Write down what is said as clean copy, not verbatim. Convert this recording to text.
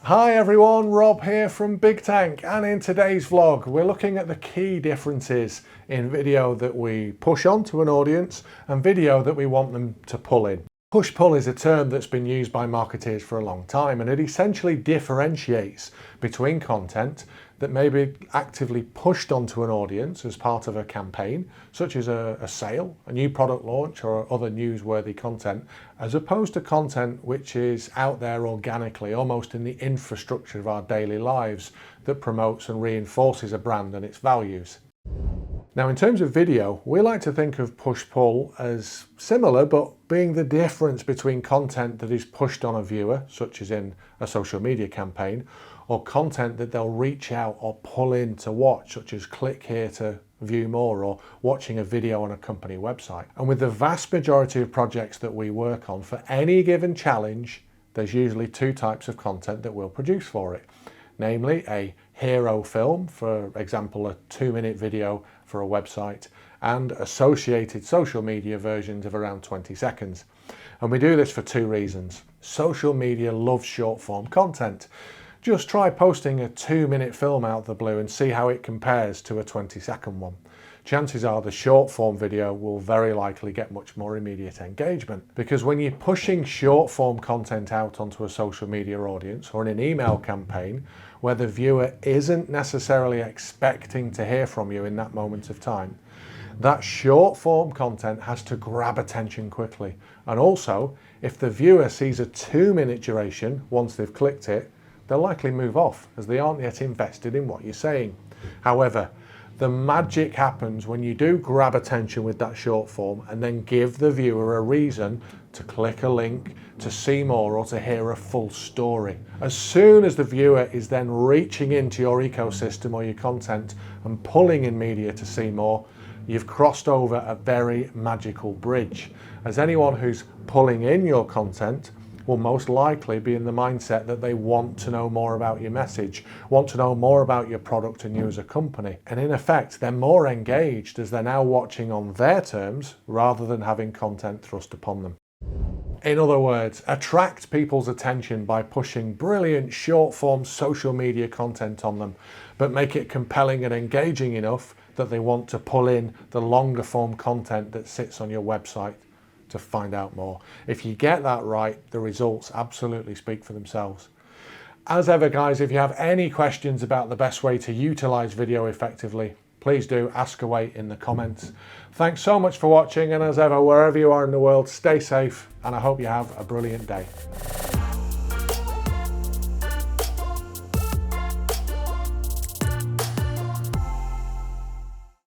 Hi everyone, Rob here from Bigtank, and in today's vlog we're looking at the key differences in video that we push onto an audience and video that we want them to pull in. Push-pull is a term that's been used by marketeers for a long time, and it essentially differentiates between content that may be actively pushed onto an audience as part of a campaign, such as a sale, a new product launch, or other newsworthy content, as opposed to content which is out there organically, almost in the infrastructure of our daily lives, that promotes and reinforces a brand and its values. Now, in terms of video, we like to think of push-pull as similar, but being the difference between content that is pushed on a viewer, such as in a social media campaign, or content that they'll reach out or pull in to watch, such as click here to view more, or watching a video on a company website. And with the vast majority of projects that we work on, for any given challenge, there's usually two types of content that we'll produce for it. Namely, a hero film, for example, a 2-minute video for a website, and associated social media versions of around 20 seconds. And we do this for two reasons. Social media loves short form content. Just try posting a 2-minute film out of the blue and see how it compares to a 20-second one. Chances are the short form video will very likely get much more immediate engagement, because when you're pushing short form content out onto a social media audience or in an email campaign where the viewer isn't necessarily expecting to hear from you in that moment of time, that short form content has to grab attention quickly. And also, if the viewer sees a 2-minute duration once they've clicked it, they'll likely move off as they aren't yet invested in what you're saying. However, the magic happens when you do grab attention with that short form and then give the viewer a reason to click a link, to see more, or to hear a full story. As soon as the viewer is then reaching into your ecosystem or your content and pulling in media to see more, you've crossed over a very magical bridge, as anyone who's pulling in your content will most likely be in the mindset that they want to know more about your message, want to know more about your product and you as a company. And in effect, they're more engaged as they're now watching on their terms rather than having content thrust upon them. In other words, attract people's attention by pushing brilliant short-form social media content on them, but make it compelling and engaging enough that they want to pull in the longer-form content that sits on your website to find out more. If you get that right, the results absolutely speak for themselves. As ever, guys, if you have any questions about the best way to utilize video effectively, please do ask away in the comments. Thanks so much for watching, and as ever, wherever you are in the world, stay safe, and I hope you have a brilliant day.